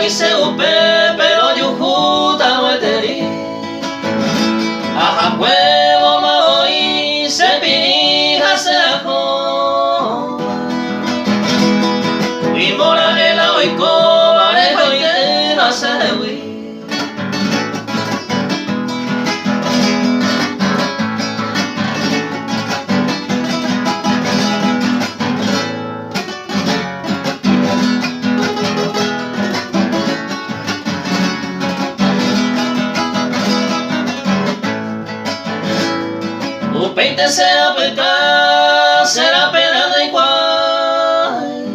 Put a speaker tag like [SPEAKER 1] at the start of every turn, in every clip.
[SPEAKER 1] se upe pero yujuta weteri aja huevo maoi se pija se ajo y mora el oiko barejo y que no se hui Upeite sea pecado, será pena de igual.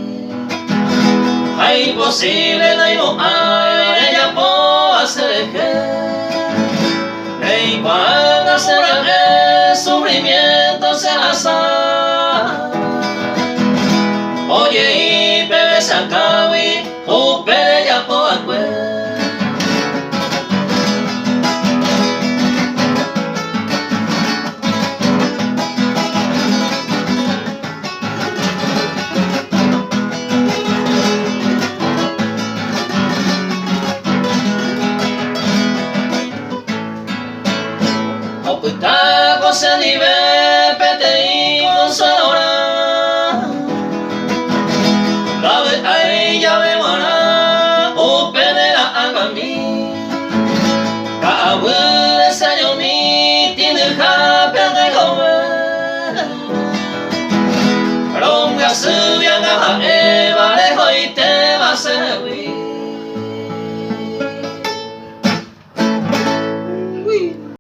[SPEAKER 1] Hay imposible de igual, ella puede hacer el que. E igual hacer el sufrimiento se la sabe. Oye y bebe sacawi, upere ya po acuer. Oputago se nivel